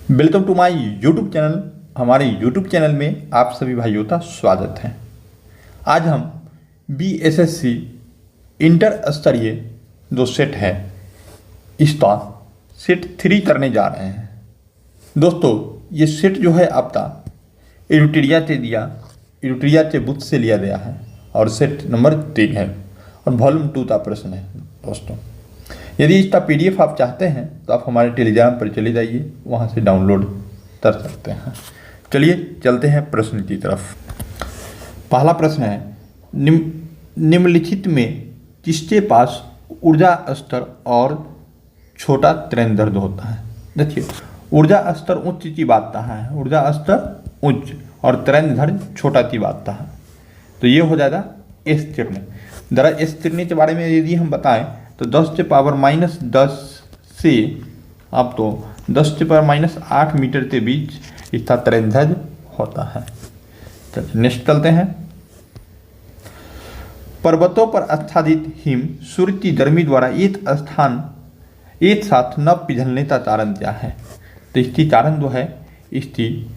Welcome to my YouTube channel. हमारे YouTube channel में आप सभी भाइयों का स्वागत है। आज हम बीएसएससी इंटर स्तरीय जो सेट है इसका सेट 3 करने जा रहे हैं। दोस्तों ये सेट जो है आपका एडिटोरिया के बुक से लिया गया है और सेट नंबर 3 है और वॉल्यूम 2 का प्रश्न है। दोस्तों यदि इसका पीडीएफ आप चाहते हैं तो आप हमारे टेलीग्राम पर चले जाइए, वहाँ से डाउनलोड कर सकते हैं। चलिए चलते हैं प्रश्न की तरफ। पहला प्रश्न है, निम्नलिखित में किसके पास ऊर्जा स्तर और छोटा तरंगदैर्घ्य होता है? देखिए ऊर्जा स्तर उच्च की बात कहाँ है, ऊर्जा स्तर उच्च और तरंगदैर्घ्य छोटा की बात कहाँ है, तो ये हो जाएगा एस तिरने। जरा एस तिरने के बारे में यदि हम बताएं तो 10 के पावर -10 से आप तो 10 के पावर -8 मीटर के बीच इसका तरंगदैर्घ्य होता है। चलिए नेक्स्ट चलते हैं। पर्वतों पर आच्छादित हिम सूर्य की गर्मी द्वारा एक साथ न पिघलने का कारण क्या है? तो इसकी कारण जो है इसकी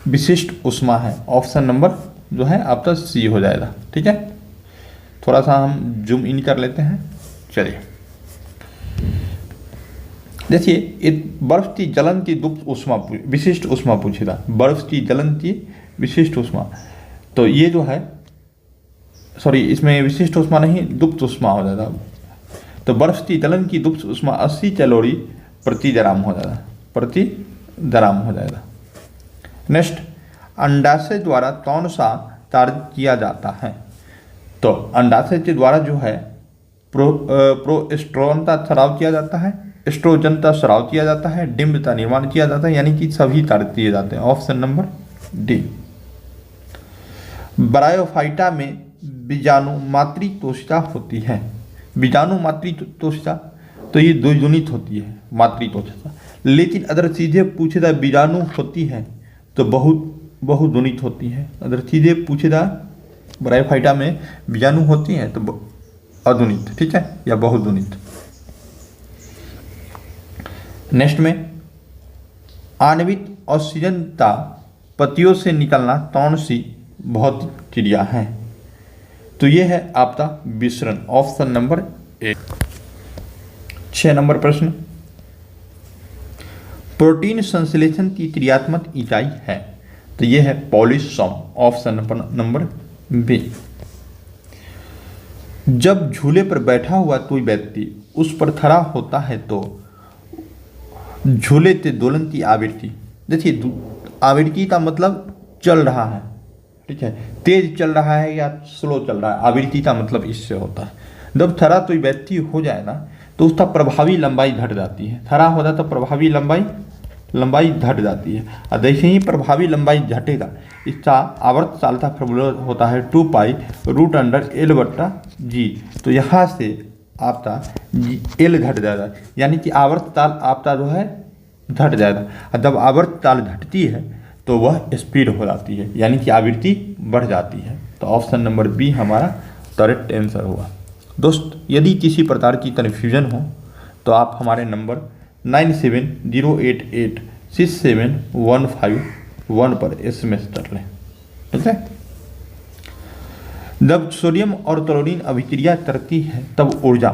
विशिष्ट ऊष्मा है। ऑप्शन नंबर जो है आपका सी हो जाएगा। ठीक है, थोड़ा सा हम जूम इन कर लेते हैं। चलिए देखिए एक बर्फ की जलन की गुप्त ऊष्मा विशिष्ट ऊष्मा पूछेगा। बर्फ की जलन की विशिष्ट ऊष्मा, तो ये जो है सॉरी इसमें विशिष्ट ऊष्मा नहीं गुप्त ऊष्मा हो जाएगा। तो बर्फ की जलन की गुप्त ऊष्मा 80 कैलोरी प्रति ग्राम हो जाएगा। नेक्स्ट, अंडाशय द्वारा कौन सा कार्य किया जाता है? तो अंडाशय के द्वारा जो है प्रोस्टेरोन का स्राव किया जाता है, एस्ट्रोजन का स्राव किया जाता है, डिम्ब का निर्माण किया जाता है, यानी कि सभी कार्य किए जाते हैं। Option number D. ब्रायोफाइटा में बीजाणु मातृ कोशिका होती है। बीजाणु मातृ कोशिका तो ये द्विगुणित होती है मातृ कोशिका, लेकिन अगर सीधे पूछेगा बीजाणु होती है तो बहुगुणित होती है। अगर सीधे पूछेगा ब्रायोफाइटा में बीजाणु होती है तो अधुनित, ठीक है, या बहुगुणित। नेक्स्ट में आणविक ऑक्सीजन का पत्तियों से निकलना कौन सी भौतिक क्रिया है? तो ये है आपका विसरण। ऑप्शन नंबर ए। 6 नंबर प्रश्न, प्रोटीन संश्लेषण की क्रियात्मक इकाई है? तो ये है पॉलीसोम। Option number B. जब झूले पर बैठा हुआ कोई व्यक्ति उस पर खड़ा होता है तो झूले के दोलन की आवृत्ति, देखिए आवृत्ति का मतलब चल रहा है, ठीक है, तेज चल रहा है या स्लो चल रहा है, आवृत्ति का मतलब इससे होता है। जब खड़ा कोई व्यक्ति हो जाए ना तो उसका प्रभावी लंबाई घट जाती है। खड़ा हो जाता तो प्रभावी लंबाई घट जाती है, और जैसे ही प्रभावी लंबाई घटेगा इसका आवर्तकालता फॉर्मूला होता है 2π√L/g। तो यहाँ से आपका L घट जाएगा, यानी कि आवर्तकाल आपका जो है घट जाएगा, और जब आवर्तकाल घटती है तो वह स्पीड हो जाती है, यानी कि आवृत्ति बढ़ जाती है। तो ऑप्शन नंबर बी हमारा करेक्ट आंसर हुआ। दोस्त यदि किसी प्रकार की कन्फ्यूजन हो तो आप हमारे नंबर 9708867151 पर SMS कर लें। ठीक है, जब सोडियम और क्लोरीन अभिक्रिया करती है तब ऊर्जा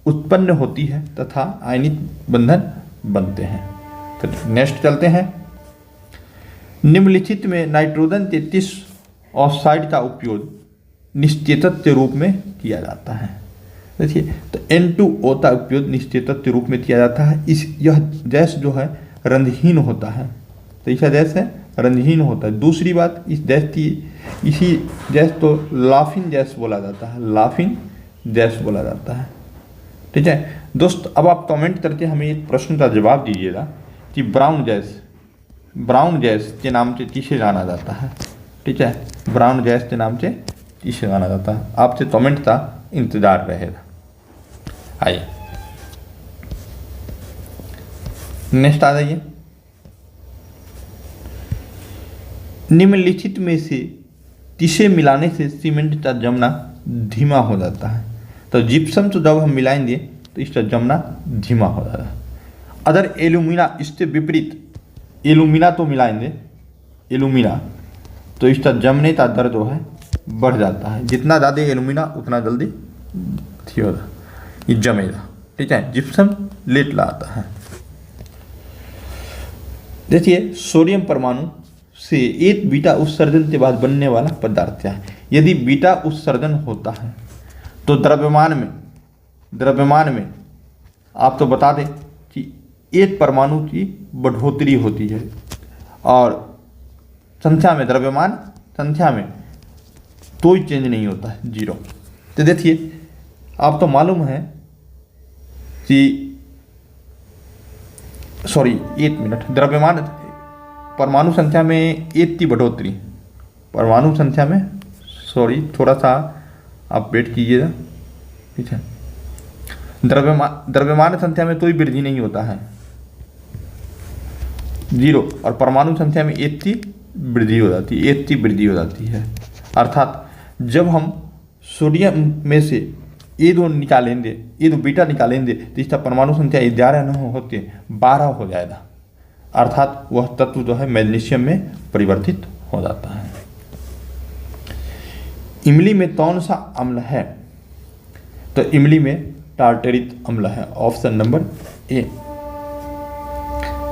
उत्पन्न होती है तथा आयनिक बंधन बनते हैं। तो नेक्स्ट चलते हैं। निम्नलिखित में नाइट्रोजन 33 ऑक्साइड का उपयोग निश्चेतक के रूप में किया जाता है। देखिए तो N2O का उपयोग निश्चेतक के रूप में किया जाता है। यह गैस जो है रंध्रहीन होता है, तो यह गैस है रंध्रहीन होता है। दूसरी बात, इस गैस को लाफिंग गैस बोला जाता है, ठीक है दोस्त। अब आप कमेंट करके हमें एक प्रश्न का जवाब दीजिएगा कि ब्राउन गैस के नाम से किसे जाना जाता है? ठीक है, ब्राउन गैस के नाम से किसे जाना जाता है? आपसे कमेंट का इंतजार रहेगा। आइए नेक्स्ट आ जाइए। निम्नलिखित में से किसे मिलाने से सीमेंट का जमना धीमा हो जाता है? तो जिप्सम तो जब हम मिलाएंगे तो इसका जमना धीमा हो जाएगा। अदर एल्यूमिना इससे विपरीत एलुमिना तो मिलाएंगे, एलुमिना, तो इसका जमने का दर जो है बढ़ जाता है। जितना ज़्यादा एलुमिना उतना जल्दी थी होगा, ये जमेगा। ठीक है, जिप्सम लेट लाता है। देखिए सोडियम परमाणु से एक बीटा उत्सर्जन के बाद बनने वाला पदार्थ है। यदि बीटा उत्सर्जन होता है तो द्रव्यमान में आप तो बता दें कि एक परमाणु की बढ़ोतरी होती है और संख्या में, द्रव्यमान संख्या में कोई चेंज नहीं होता है, 0। तो देखिए आप तो मालूम है कि द्रव्यमान परमाणु संख्या में एक की बढ़ोतरी, परमाणु संख्या में थोड़ा सा आप वेट कीजिएगा। ठीक है, द्रव्यमान संख्या में कोई वृद्धि नहीं होता है, 0, और परमाणु संख्या में एक की वृद्धि हो जाती है, अर्थात जब हम सोडियम में से ये दो बीटा निकालेंगे तो इसका परमाणु संख्या 11 न होते 12 हो जाएगा, अर्थात वह तत्व जो है मैग्नीशियम में परिवर्तित हो जाता है। इमली में कौन सा अम्ल है? तो इमली में टार्टरिक अम्ल है, ऑप्शन नंबर ए।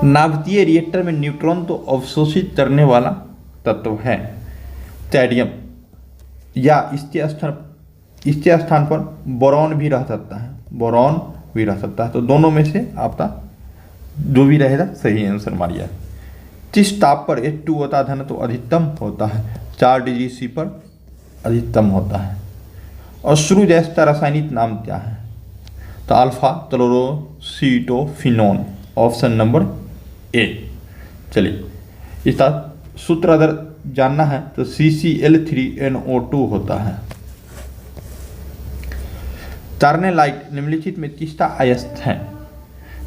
नाभिकीय रिएक्टर में न्यूट्रॉन तो अवशोषित करने वाला तत्व है कैडमियम, या इसके स्थान पर बोरॉन भी रह सकता है, तो दोनों में से आपका जो भी रहेगा सही आंसर मारिए। किस ताप पर H2O का घनत्व अधिकतम होता है? 4 डिग्री C पर अधिकतम होता है। और अश्रु गैस का रासायनिक नाम क्या है? तो अल्फा क्लोरोसीटोफिनोन, ऑप्शन नंबर ए। चलिए इसका सूत्र अगर जानना है तो CCl3NO2 होता है। टर्नेलाइट निम्नलिखित में किसका अयस्क है?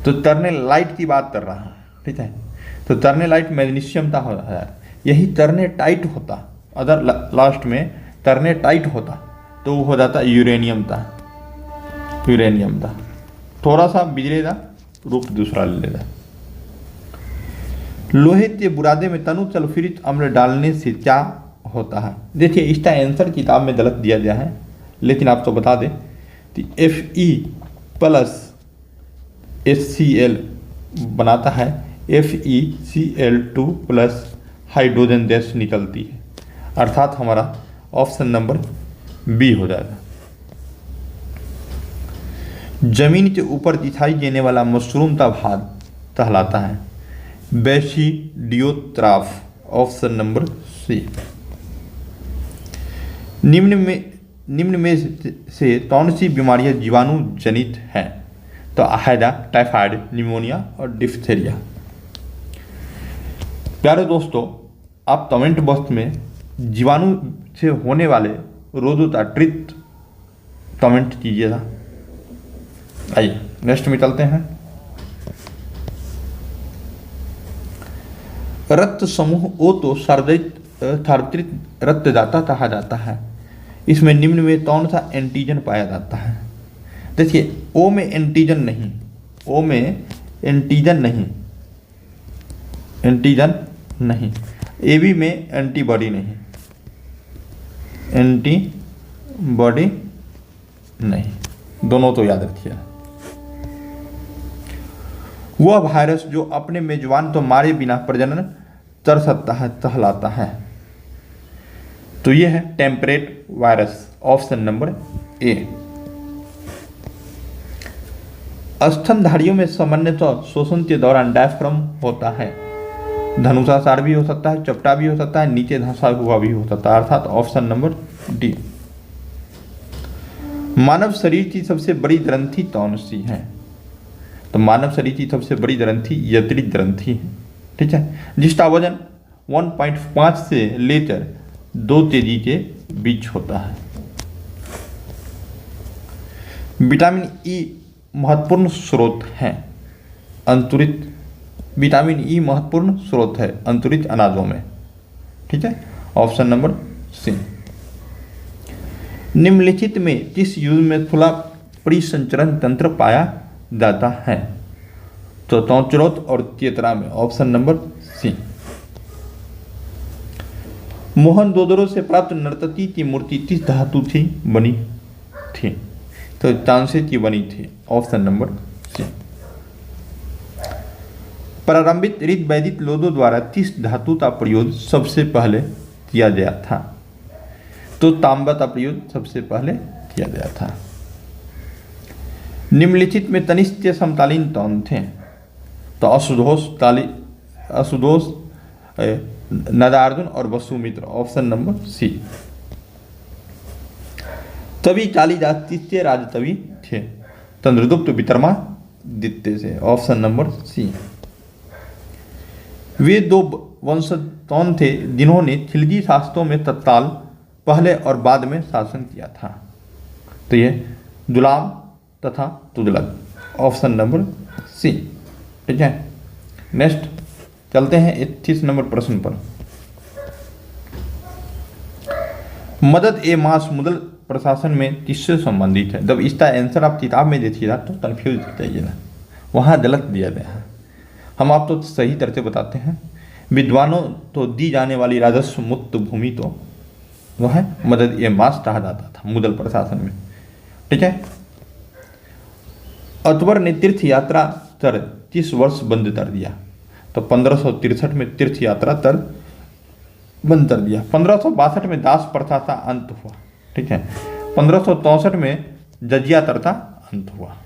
तो टर्नेलाइट की बात कर रहा है। ठीक है, तो टर्नेलाइट मैग्नीशियम का होता है, यही टर्नेटाइट होता, अगर लास्ट में टर्नेटाइट होता तो वो हो जाता यूरेनियम था। थोड़ा सा बिगड़ेगा, रूप दूसरा ले लेगा। लोहे के बुरादे में तनु सल्फ्यूरिक अम्ल डालने से क्या होता है? देखिए इसका आंसर किताब में गलत दिया गया है, लेकिन आप तो बता दें कि Fe+HCl बनाता है, FeCl2+ हाइड्रोजन गैस निकलती है, अर्थात हमारा ऑप्शन नंबर बी हो जाएगा। जमीन के ऊपर दिखाई देने वाला मशरूम का भाग कहलाता है बेसिडियोट्रॉफ, ऑप्शन नंबर सी। निम्न में से कौन सी बीमारियां जीवाणु जनित हैं? तो हैजा, टाइफाइड, निमोनिया और डिफ्थेरिया। प्यारे दोस्तों, आप कमेंट बॉक्स में जीवाणु से होने वाले रोगों का ट्रिट कमेंट कीजिएगा। आइए नेक्स्ट में चलते हैं। रक्त समूह ओ तो सार्वत्रिक रक्तदाता कहा जाता है। इसमें निम्न में कौन सा एंटीजन पाया जाता है? देखिए ओ में एंटीजन नहीं, एबी में एंटीबॉडी नहीं, दोनों तो याद रखिए। वह वायरस जो अपने मेजबान तो मारे बिना प्रजनन कर सकता है कहलाता है। तो यह है टेम्परेट वायरस, ऑप्शन नंबर ए। स्तनधारियों में सामान्यतः शोषण के दौरान डायफ्राम होता है। धनुषाकार भी हो सकता है, चपटा भी हो सकता है, नीचे धंसा हुआ भी हो सकता है, अर्थात ऑप्शन नंबर डी। मानव शरीर की सबसे बड़ी ग्रंथि कौन सी है? तो मानव शरीर की सबसे बड़ी ग्रंथि यकृत ग्रंथि है। ठीक है, जिसका वजन 1.5 से लेकर 2 kg के बीच होता है। विटामिन ई महत्वपूर्ण स्रोत है अंकुरित, विटामिन ई महत्वपूर्ण स्रोत है अंकुरित अनाजों में। ठीक है, ऑप्शन नंबर सी। निम्नलिखित में किस युग में खुला परिसंचरण तंत्र पाया जाता है? तो तोंचरोत और चेतरा में, ऑप्शन नंबर सी। मोहनजोदड़ो से प्राप्त नर्तकी की मूर्ति किस धातु थी बनी थी? तो तांसे की बनी थी, ऑप्शन नंबर सी। प्रारंभिक ऋत वैदिक लोदों द्वारा किस धातु का प्रयोग सबसे पहले किया गया था? तो तांबा का प्रयोग सबसे पहले किया गया था। निम्नलिखित में तनिष्क के समकालीन कौन थे? तो अशुतोष, नागार्जुन और वसुमित्र, ऑप्शन नंबर सी। तभी कालिदास किसके राजकवि थे? चंद्रगुप्त विक्रमादित्य से, ऑप्शन नंबर सी। वे दो वंशज कौन थे जिन्होंने खिलजी शास्त्रों में तत्काल पहले और बाद में शासन किया था? तो ये गुलाम तथा तुगलक, ऑप्शन नंबर सी। ठीक है, नेक्स्ट चलते हैं 31 नंबर प्रश्न पर। मदद ए मास मुगल प्रशासन में किससे संबंधित है? जब इसका आंसर आप किताब में देखिएगा तो कन्फ्यूज जाइए ना, वहाँ गलत दिया गया है। हम आपको सही तरह से बताते हैं। विद्वानों तो दी जाने वाली राजस्व मुक्त भूमि तो वह है मदद ए मास कहा जाता था मुगल प्रशासन में। ठीक है, अकबर ने तीर्थ यात्रा कर किस वर्ष बंद कर दिया? तो 1563 में तीर्थ यात्रा कर बंद कर दिया। 1562 में दास प्रथा का अंत हुआ। ठीक है, 1564 में जजिया कर का अंत हुआ।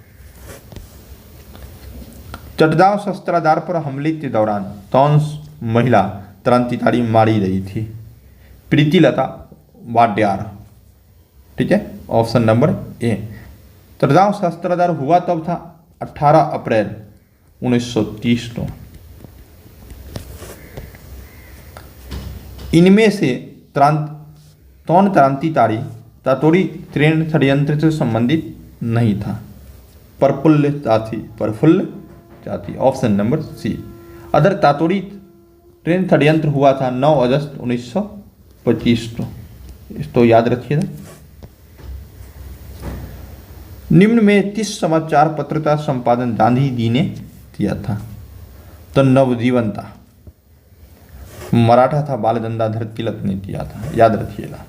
चटगांव शस्त्रागार पर हमले के दौरान कौन महिला क्रांतिकारी मारी गई थी? प्रीतिलता वाड्यार। ठीक है, ऑप्शन नंबर ए। चटगांव शस्त्रागार हुआ तब था 18 अप्रैल 1930 को। इनमें से कौन क्रांतिकारी तातोड़ी त्रेण षड्यंत्र से संबंधित नहीं था? प्रफुल्ल चाची, ऑप्शन नंबर सी। अदर तातोड़ी ट्रेन षड्यंत्र हुआ था 9 अगस्त 1925 को, इसको याद रखिएगा। निम्न में किस समाचार पत्र का संपादन गांधी जी ने किया था? तो नवजीवन था। मराठा था बाल गंगाधर तिलक ने किया था, याद रखिएगा।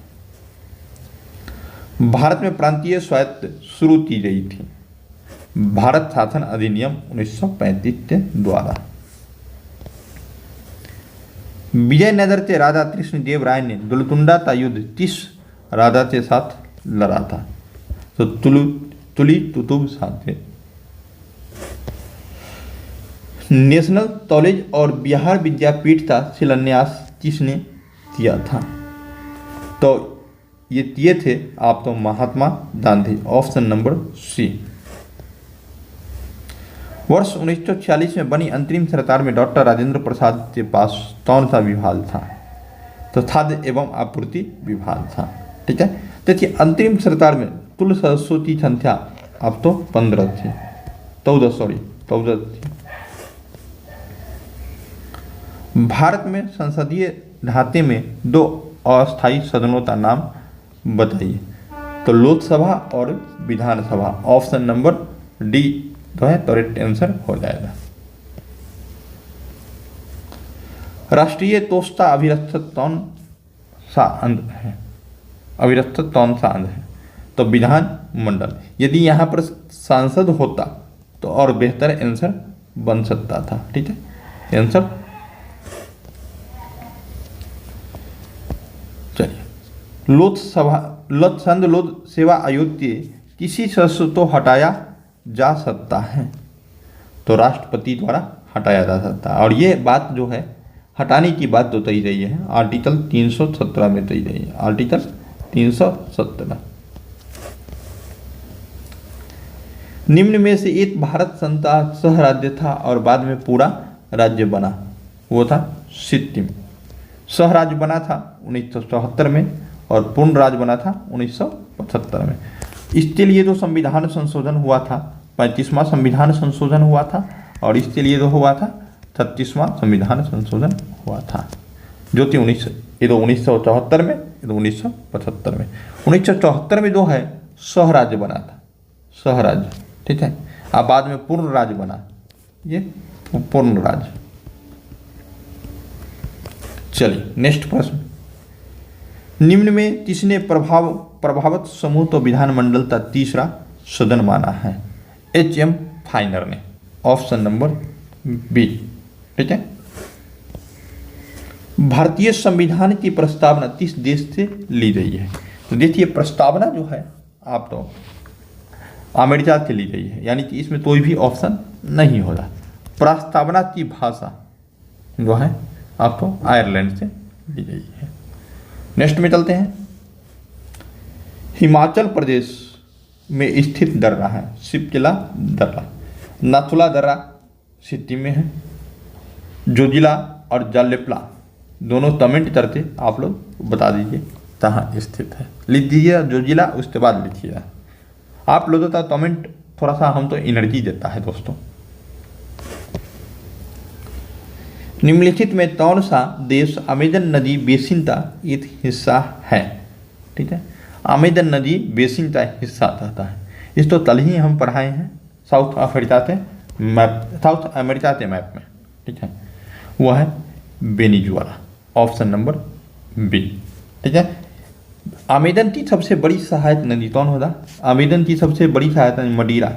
भारत में प्रांतीय स्वायत्त शुरू की गई थी भारत शासन अधिनियम 1935 के द्वारा। विजयनगर के राजा कृष्णदेव राय ने गोलकुंडा का युद्ध किस राजा के साथ लड़ा था? तो तुली तुतुब शाह थे। नेशनल कॉलेज और बिहार विद्यापीठ का शिलान्यास किसने किया था? तो ये किए थे आप तो महात्मा गांधी, ऑप्शन नंबर सी। वर्ष 1946 में बनी अंतरिम सरकार में डॉक्टर राजेंद्र प्रसाद के पास कौन सा विभाग था? तो खाद्य एवं आपूर्ति विभाग था। ठीक है, देखिए अंतरिम सरकार में कुल सदस्यों की संख्या अब तो 14 थी, 14 थी। भारत में संसदीय ढांचे में 2 अस्थायी सदनों का नाम बताइए। तो लोकसभा और विधानसभा, ऑप्शन नंबर डी तो है करेक्ट आंसर हो जाएगा। राष्ट्रीय तोस्ता अभिरक्षक कौन सा अंग है? अभिरक्षक कौन सा अंग है? तो विधान मंडल। यदि यहाँ पर सांसद होता तो और बेहतर आंसर बन सकता था। ठीक है, आंसर चलिए। लोक सेवा आयोग के किसी सदस्य को हटाया जा सकता है? तो राष्ट्रपति द्वारा हटाया जा सकता है। और ये बात जो है हटाने की बात तो तय रही है, आर्टिकल 317 में तय रही है, आर्टिकल 317। निम्न में से एक भारत संघ का सह राज्य था और बाद में पूरा राज्य बना, वो था सिक्किम। सह राज्य बना था 1974 में और पूर्ण राज्य बना था 1975 में। इसके लिए जो संविधान संशोधन हुआ था 35वां संविधान संशोधन हुआ था, और इसके लिए जो हुआ था 36वां संविधान संशोधन हुआ था, जो कि 1974 में, 1975 में। 1974 में जो है सह राज्य बना था, सह राज्य। ठीक है, अब बाद में पूर्ण राज्य बना, ये पूर्ण राज्य। चलिए नेक्स्ट प्रश्न, निम्न में किसने प्रभावित समूह तो विधानमंडल का तीसरा सदन माना है? H.M. फाइनर ने, ऑप्शन नंबर बी। ठीक है। भारतीय संविधान की प्रस्तावना किस देश से ली गई है? तो देखिए प्रस्तावना जो है आप तो अमेरिका से ली गई है, यानी कि इसमें कोई भी ऑप्शन नहीं होगा। प्रस्तावना की भाषा जो है आपको आयरलैंड से ली गई है। नेक्स्ट में चलते हैं, हिमाचल प्रदेश में स्थित दर्रा है शिवकिला दर्रा, नाथुला दर्रा सिक्किम में है, जोजिला और जालेपला दोनों कमेंट करके आप लोग बता दीजिए कहाँ स्थित है। लिख दीजिए जोजिला, उसके बाद लिखिए आप लोगों का कमेंट थोड़ा सा हम तो एनर्जी देता है दोस्तों। निम्नलिखित में कौन सा देश अमेजन नदी बेसिन का एक हिस्सा है? ठीक है, अमेजन नदी बेसिन का हिस्सा रहता है। इस तो कल ही हम पढ़ाए हैं साउथ अफ्रीका के मैप, साउथ अमेरिका के मैप में। ठीक है, वह है वेनेजुएला, ऑप्शन नंबर बी। ठीक है, अमेजन की सबसे बड़ी सहायक नदी कौन होगा? अमेजन की सबसे बड़ी सहायक नदी मडीरा।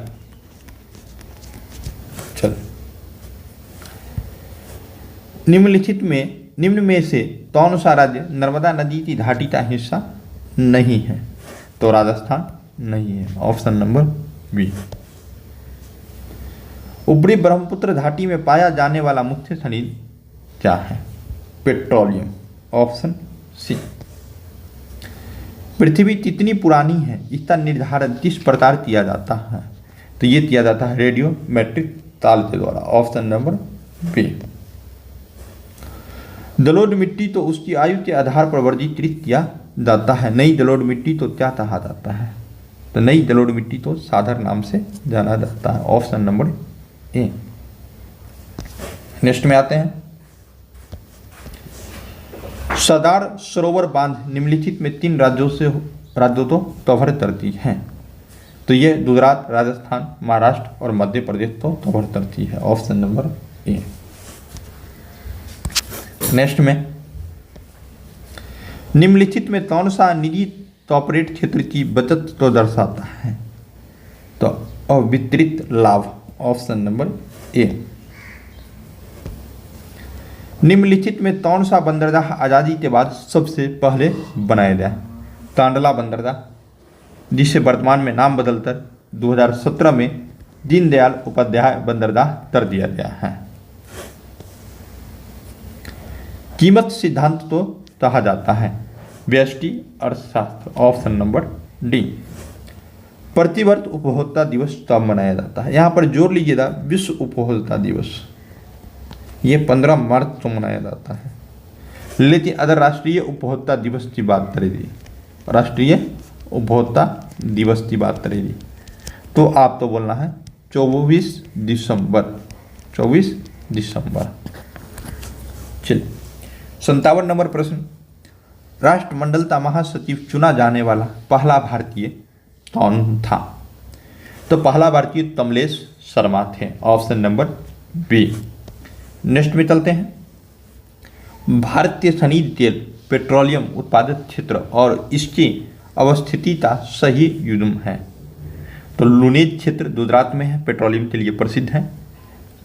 चल, निम्न में से कौन सा राज्य नर्मदा नदी की घाटी का हिस्सा नहीं है? तो राजस्थान नहीं है, ऑप्शन नंबर बी। ऊपरी ब्रह्मपुत्र घाटी में पाया जाने वाला मुख्य खनिज क्या है? Petroleum, option C. पृथ्वी कितनी पुरानी है इसका निर्धारण किस प्रकार किया जाता है? तो ये किया जाता है रेडियो मैट्रिक ताल के द्वारा, ऑप्शन नंबर बी। जलोढ़ मिट्टी तो उसकी आयु के आधार पर वर्गीकृत किया जाता है, नई जलोढ़ मिट्टी तो क्या कहा जाता है? तो नई जलोढ़ मिट्टी तो साधारण नाम से जाना जाता है, ऑप्शन नंबर ए। नेक्स्ट में आते हैं, सरदार सरोवर बांध निम्नलिखित में 3 राज्यों को कवर करती हैं? तो ये गुजरात, राजस्थान, महाराष्ट्र और मध्य प्रदेश को कवर करती है, ऑप्शन नंबर ए। नेक्स्ट में, निम्नलिखित में कौन सा निजी कॉर्पोरेट क्षेत्र की बचत को दर्शाता है? तो अवितरित लाभ, ऑप्शन नंबर ए। निम्नलिखित में कौन सा बंदरगाह आज़ादी के बाद सबसे पहले बनाया गया? कांडला बंदरगाह, जिसे वर्तमान में नाम बदलकर 2017 में दीनदयाल उपाध्याय बंदरगाह कर दिया गया है। कीमत सिद्धांत तो कहा जाता है व्यष्टि अर्थशास्त्र, ऑप्शन नंबर डी। प्रतिवर्ष उपभोक्ता दिवस कब मनाया जाता है? यहाँ पर जोड़ लीजिएगा विश्व उपभोक्ता दिवस, ये 15 मार्च को मनाया जाता है। लेकिन अगर राष्ट्रीय उपभोक्ता दिवस की बात करेगी, राष्ट्रीय उपभोक्ता दिवस की बात करेगी तो आप तो बोलना है 24 दिसंबर, 24 दिसंबर। चलिए 57 नंबर प्रश्न, राष्ट्रमंडल का महासचिव चुना जाने वाला पहला भारतीय कौन था? तो पहला भारतीय कमलेश शर्मा थे, ऑप्शन नंबर बी। नेक्स्ट में चलते हैं, भारतीय खनिज तेल पेट्रोलियम उत्पादक क्षेत्र और इसकी अवस्थिति का सही युग्म है? तो लुनेज क्षेत्र गुजरात में है, पेट्रोलियम के लिए प्रसिद्ध है।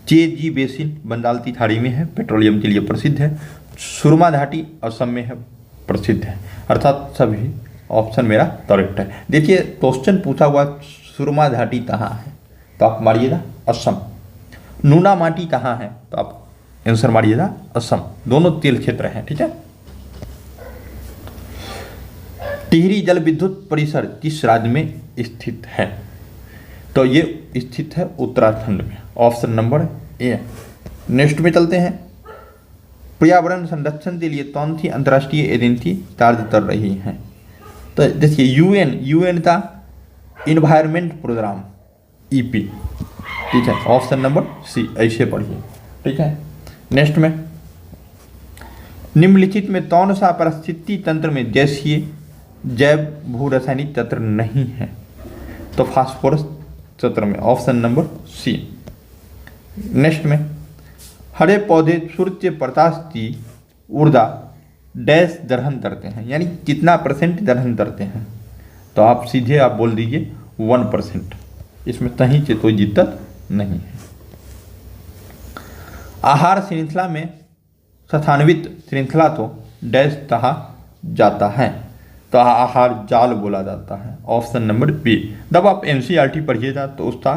चेजी बेसिन बंगाल की खाड़ी में है, पेट्रोलियम के लिए प्रसिद्ध है। सुरमा घाटी असम में है, प्रसिद्ध है। अर्थात सभी ऑप्शन मेरा करेक्ट है। देखिए क्वेश्चन पूछा हुआ सुरमा घाटी कहाँ है, तो आप मारिएगा असम। नूना माटी कहाँ है, तो आप आंसर मारिएगा असम। दोनों तेल क्षेत्र हैं, ठीक है। टिहरी जल विद्युत परिसर किस राज्य में स्थित है? तो ये स्थित है उत्तराखंड में, ऑप्शन नंबर ए। नेक्स्ट में चलते हैं, पर्यावरण संरक्षण के लिए कौन सी अंतर्राष्ट्रीय एजेंसी कार्य कर रही है? तो देखिए यूएन का इन्वायरमेंट प्रोग्राम ईपी, ठीक है, ऑप्शन नंबर सी, ऐसे पढ़िए, ठीक है। नेक्स्ट में, निम्नलिखित में कौन सा पारिस्थितिकी तंत्र में गैसीय जैव भू रासायनिक तंत्र नहीं है? तो फास्फोरस तंत्र में, ऑप्शन नंबर सी। नेक्स्ट में, हरे पौधे सूर्य प्रकाश की ऊर्जा डैश दरहन करते हैं, यानी कितना % दरहन करते हैं, तो आप सीधे आप बोल दीजिए 1%। इसमें कहीं से कोई दिक्कत नहीं है। आहार श्रृंखला में स्थान्वित श्रृंखला तो डैश कहा जाता है, तो आहार जाल बोला जाता है। Option number B. जब आप एनसीईआरटी पढ़िएगा तो उसका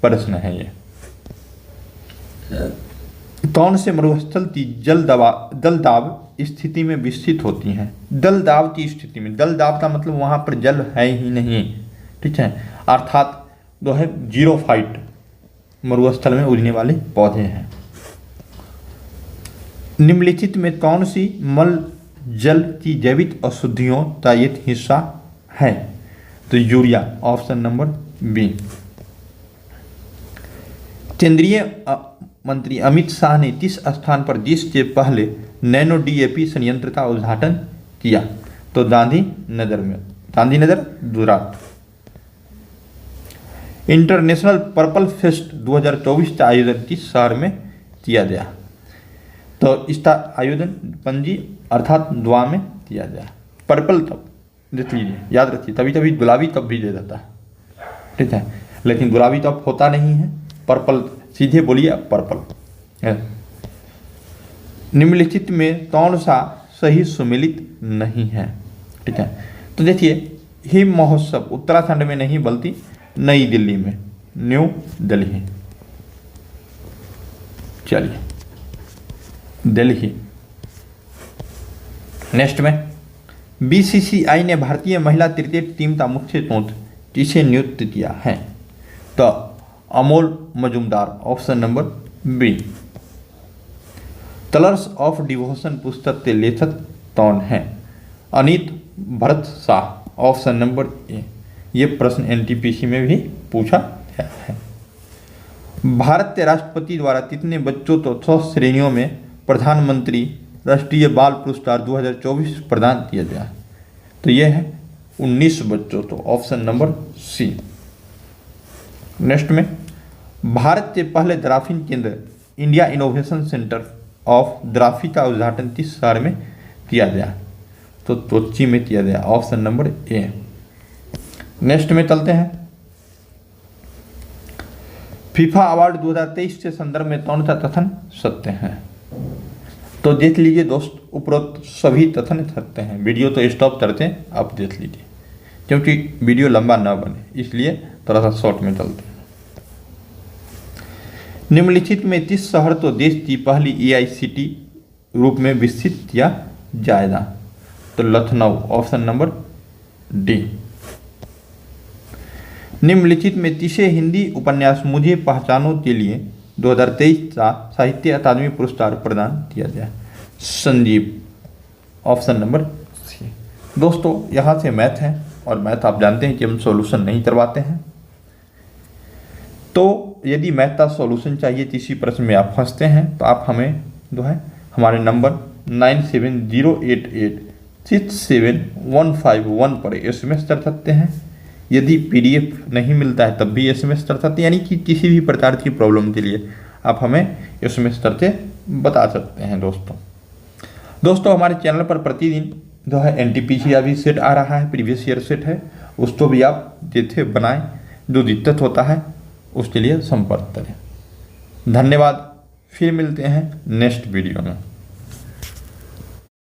प्रश्न है ये। कौन से मरुस्थल की जल दाब स्थिति में विकसित होती हैं? जल दाब की स्थिति में, जल दाब का मतलब वहां पर जल है ही नहीं, ठीक है, अर्थात जो है जीरोफाइट मरुस्थल में उगने वाले पौधे हैं। निम्नलिखित में कौन सी मल जल की जैविक अशुद्धियों का एक हिस्सा है? तो यूरिया। Option number B. केंद्रीय मंत्री अमित शाह ने किस स्थान पर देश के पहले नैनो डीएपी संयंत्र का उद्घाटन किया? तो गांधीनगर में, Gandhinagar Gujarat. International purple fest 2024 का आयोजन किस शहर में किया गया? तो इसका आयोजन पणजी अर्थात गोवा में किया गया। पर्पल तब देख लीजिए, याद रखिए, तभी तभी गुलाबी तब भी दे देता है, ठीक है, लेकिन गुलाबी तब होता नहीं है, पर्पल सीधे बोलिए पर्पल। निम्नलिखित में कौन सा सही सुमेलित नहीं है? ठीक है, तो देखिए हिम महोत्सव उत्तराखंड में नहीं बल्कि नई दिल्ली में, न्यू दिल्ली। चलिए दिल्ली। नेक्स्ट में बीसीसीआई ने भारतीय महिला क्रिकेट टीम का मुख्य कोच किसे नियुक्त किया है? तो Amol Majumdar. Option number B. Colours of Devotion पुस्तक के लेखक कौन है? Aneet Bharat Shah. Option number A. ये प्रश्न एनटीपीसी में भी पूछा गया है। भारत के राष्ट्रपति द्वारा कितने बच्चों को 6 श्रेणियों में प्रधानमंत्री राष्ट्रीय बाल पुरस्कार 2024 प्रदान किया गया? तो यह है 19 बच्चों को। ऑप्शन नंबर सी। नेक्स्ट में भारत के पहले ग्राफीन केंद्र India innovation centre of graphy का उद्घाटन किस शहर में किया गया? तो कोच्चि में किया गया। ऑप्शन नंबर ए। नेक्स्ट में चलते हैं। फीफा अवार्ड 2023 के संदर्भ में कौन सा कथन सत्य है? तो देख लीजिए दोस्त, उपरोक्त सभी कथन सत्य हैं। वीडियो तो स्टॉप करते हैं, आप देख लीजिए, क्योंकि वीडियो लंबा ना बने इसलिए थोड़ा सा शॉर्ट में चलते हैं। निम्नलिखित में किस शहर तो देश की पहली एआईसीटी रूप में विकसित किया जाएगा? तो लखनऊ। Option number D. निम्नलिखित में किसे हिंदी उपन्यास मुझे पहचानो के लिए 2023 का साहित्य अकादमी पुरस्कार प्रदान किया गया? संजीव। Option number C. दोस्तों यहाँ से मैथ है, और मैथ आप जानते हैं कि हम सॉल्यूशन नहीं करवाते हैं, तो यदि मैथ का सॉल्यूशन चाहिए किसी प्रश्न में आप फंसते हैं तो आप हमें जो है हमारे नंबर 9708867151 पर SMS कर सकते हैं। यदि PDF नहीं मिलता है तब भी SMS कर सकते हैं, यानी कि किसी भी प्रकार की प्रॉब्लम के लिए आप हमें SMS करके बता सकते हैं। दोस्तों हमारे चैनल पर प्रतिदिन जो है NTPC अभी सेट आ रहा है, प्रीवियस ईयर सेट है, उसको भी आप जैसे बनाएं, जो दिक्कत होता है उसके लिए संपर्क करें। धन्यवाद, फिर मिलते हैं नेक्स्ट वीडियो में।